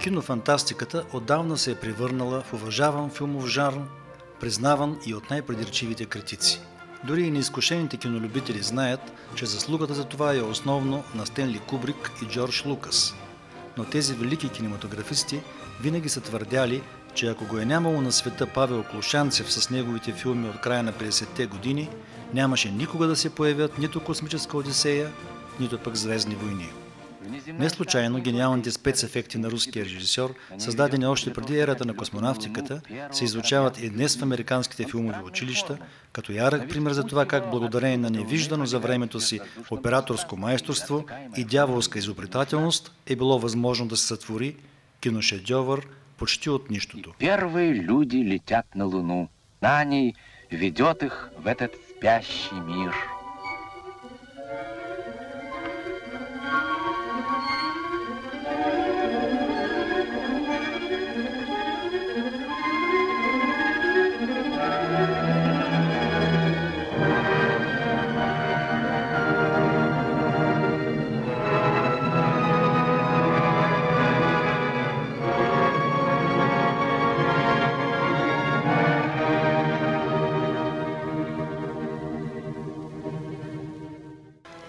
Кинофантастиката отдавна се е превърнала в уважаван филмов жанр, признаван и от най-придирчивите критици. Дори и неизкушените кинолюбители знаят, че заслугата за това е основно на Стенли Кубрик и Джордж Лукас. Но тези велики кинематографисти винаги са твърдяли, че ако го е нямало на света Павел Клушанцев с неговите филми от края на 50-те години, нямаше никога да се появят нито Космическа Одисея, нито пък Звездни войни. Не случайно гениалните спецефекти на руския режисьор, създадени още преди ерата на космонавтиката, се изучават и днес в американските филмови училища, като ярък пример за това как благодарение на невиждано за времето си операторско майсторство и дяволска изобретателност е било възможно да се сътвори киношедьовър почти от нищото. Първи люди летят на Луну. На ней ведет их в этот спящий мир.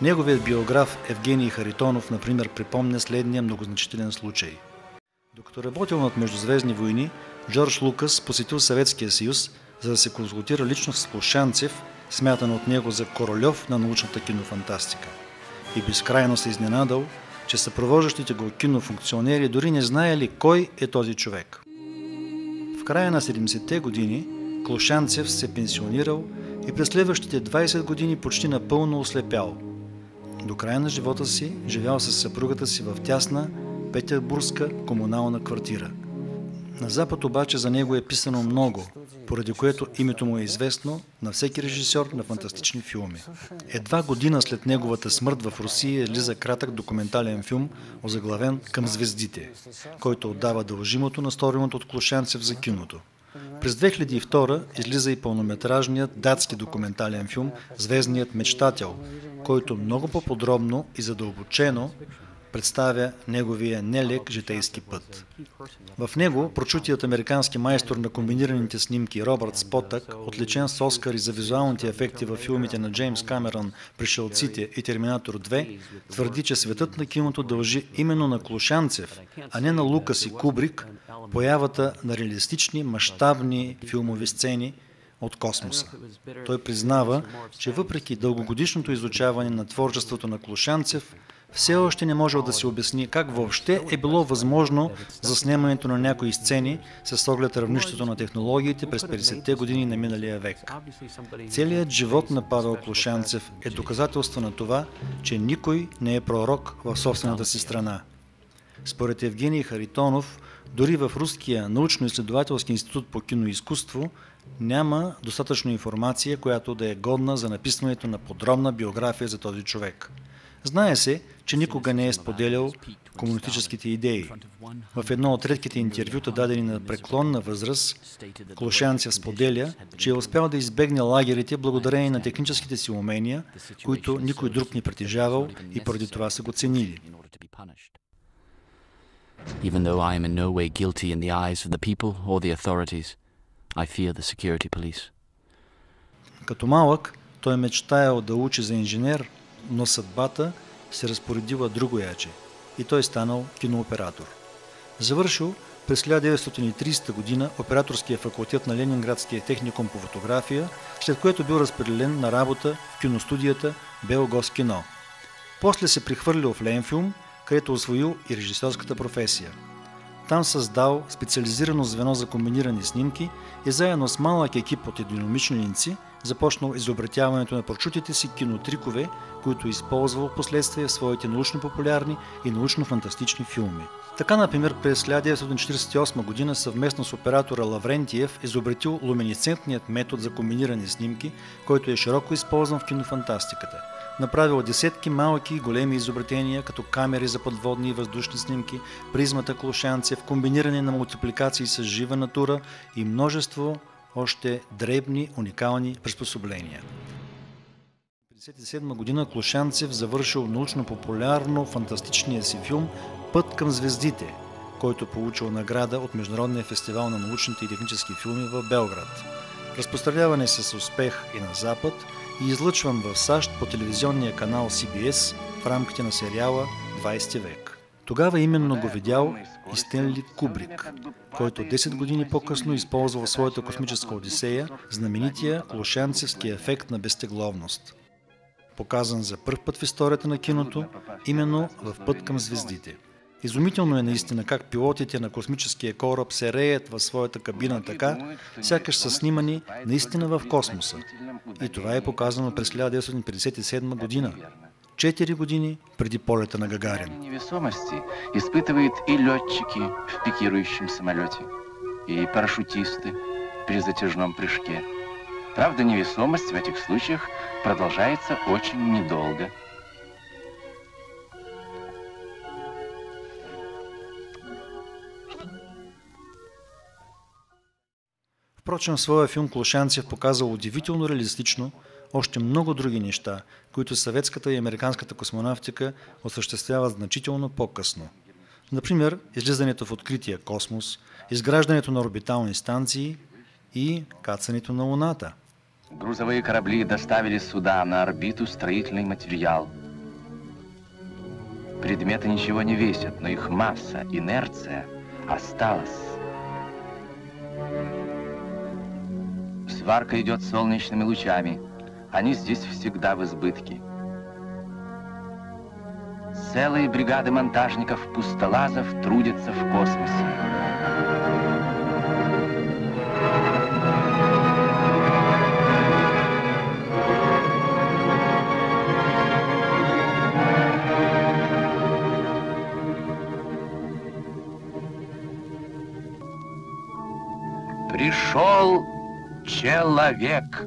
Неговият биограф Евгений Харитонов, например, припомня следния многозначителен случай. Докато работил над Междузвездни войни, Джордж Лукас посетил Съветския съюз, за да се консултира лично с Клушанцев, смятан от него за королев на научната кинофантастика. И безкрайно се изненадал, че съпровождащите го кинофункционери дори не знаели кой е този човек. В края на 70-те години Клушанцев се пенсионирал и през следващите 20 години почти напълно ослепял. До края на живота си живял със съпругата си в тясна петербургска комунална квартира. На Запад обаче за него е писано много, поради което името му е известно на всеки режисьор на фантастични филми. Едва година след неговата смърт в Русия излиза кратък документален филм, озаглавен "Към звездите", който отдава дължимото на стореното от Клушанцев за киното. През 2002 излиза и пълнометражният датски документален филм "Звездният мечтател", който много по-подробно и задълбочено представя неговия нелек житейски път. В него прочутият американски майстор на комбинираните снимки Робърт Спотък, отличен с Оскари за визуалните ефекти във филмите на Джеймс Камерън "Пришелците" и "Терминатор 2", твърди, че светът на киното дължи именно на Клушанцев, а не на Лукас и Кубрик, появата на реалистични, мащабни филмови сцени от космоса. Той признава, че въпреки дългогодишното изучаване на творчеството на Клушанцев, все още не можел да се обясни как въобще е било възможно заснемането на някои сцени с оглед равнището на технологиите през 50-те години на миналия век. Целият живот на Павел Клушанцев е доказателство на това, че никой не е пророк в собствената си страна. Според Евгений Харитонов, дори в Руския научно-изследователски институт по киноизкуство няма достатъчно информация, която да е годна за написването на подробна биография за този човек. Знае се, че никога не е споделял комунистическите идеи. В едно от редките интервюта, дадени на преклонна възраст, Клушанцев споделя, че е успял да избегне лагерите благодарение на техническите си умения, които никой друг не притежавал и поради това са го ценили. Even though I am in no way guilty in the eyes of the people or the authorities, I fear the security police. Като малък, той мечтаял да учи за инженер, но съдбата се разпоредила другояче и той станал кинооператор. Завършил през 1930 година операторския факултет на Ленинградския техникум по фотография, след което бил разпределен на работа в киностудията Белгоскино. После се прихвърлил в Ленфилм, където освоил и режисьорската професия. Там създал специализирано звено за комбинирани снимки и заедно с малък екип от единомишленици започнал изобретяването на прочутите си кинотрикове, които използвал впоследствие в своите научно-популярни и научно-фантастични филми. Така, например, през 1948 година съвместно с оператора Лаврентиев изобретил луминесцентният метод за комбинирани снимки, който е широко използван в кинофантастиката. Направил десетки малки и големи изобретения, като камери за подводни и въздушни снимки, призмата Клушанцев, комбиниране на мултипликации с жива натура и множество още дребни, уникални приспособления. В 1957 година Клушанцев завършил научно-популярно фантастичния си филм "Път към звездите", който получил награда от Международния фестивал на научните и технически филми в Белград. Разпространяван е с успех и на Запад и излъчван в САЩ по телевизионния канал CBS в рамките на сериала 20 век. Тогава именно го видял и Стенли Кубрик, който 10 години по-късно използвал в своята космическа одисея знаменития Клошанцевски ефект на безтегловност, показан за пръв път в историята на киното, именно в Път към звездите. Изумително е наистина как пилотите на космическия кораб се реят в своята кабина така, сякаш са снимани наистина в космоса. И това е показано през 1957 година, 4 години преди полета на Гагарин. Невесомости испытывают и летчики в пикирующем самолете, и парашютисты при затяжном прыжке. Правда, невесомость в этих случаях продолжается очень недолго. Впрочем, в своя филм Клошанцев показал удивително реалистично още много други неща, които съветската и американската космонавтика осъществяват значително по-късно. Например, излизането в открития космос, изграждането на орбитални станции и кацането на Луната. Грузовые корабли доставили сюда на орбиту строительный материал. Предметы ничего не весят, но их масса, инерция осталась. Сварка идет солнечными лучами. Они здесь всегда в избытке. Целые бригады монтажников-пустолазов трудятся в космосе. Пришел человек.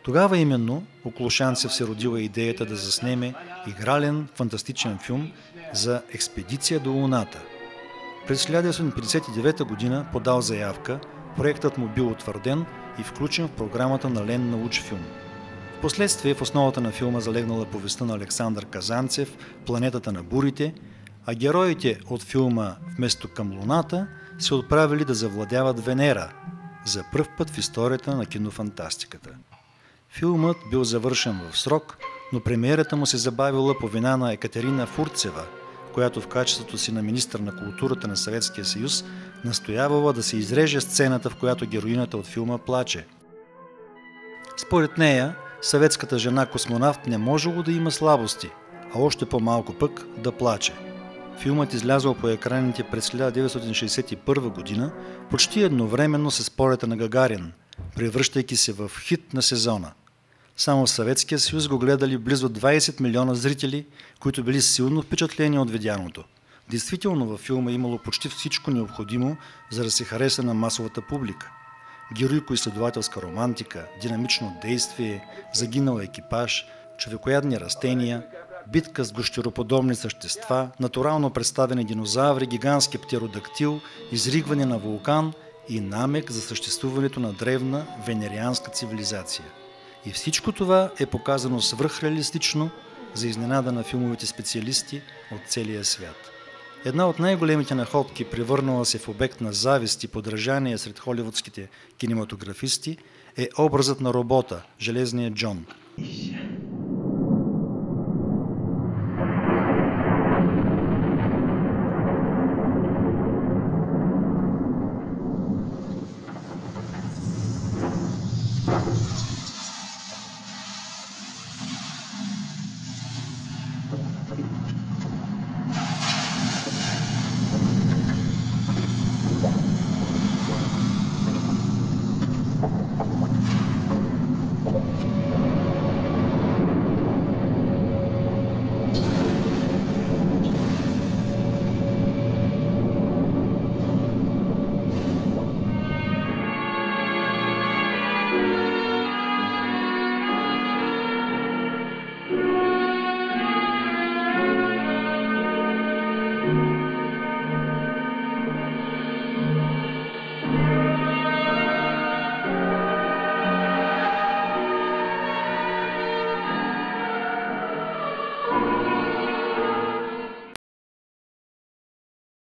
Тогава именно у Клошанцев се родила идеята да заснеме игрален фантастичен филм за експедиция до Луната. През 1959 година подал заявка, проектът му бил утвърден и включен в програмата на Лен Научфилм. Впоследствие в основата на филма залегнала повестта на Александър Казанцев «Планетата на бурите», а героите от филма вместо към Луната се отправили да завладяват Венера, за пръв път в историята на кинофантастиката. Филмът бил завършен в срок, но премиерата му се забавила по вина на Екатерина Фурцева, която в качеството си на министър на културата на Съветския съюз настоявала да се изреже сцената, в която героината от филма плаче. Според нея, съветската жена-космонавт не можело да има слабости, а още по-малко пък да плаче. Филмът излязъл по екраните през 1961 година, почти едновременно с полета на Гагарин, превръщайки се в хит на сезона. Само в Съветския съюз го гледали близо 20 милиона зрители, които били силно впечатлени от видяното. Действително във филма имало почти всичко необходимо, за да се хареса на масовата публика. Героико-изследователска романтика, динамично действие, загинал екипаж, човекоядни растения, битка с гущероподобни същества, натурално представени динозаври, гигантски птеродактил, изригване на вулкан и намек за съществуването на древна венерианска цивилизация. И всичко това е показано свръхреалистично за изненада на филмовите специалисти от целия свят. Една от най-големите находки, превърнала се в обект на завист и подражание сред холивудските кинематографисти, е образът на робота, Железния Джон.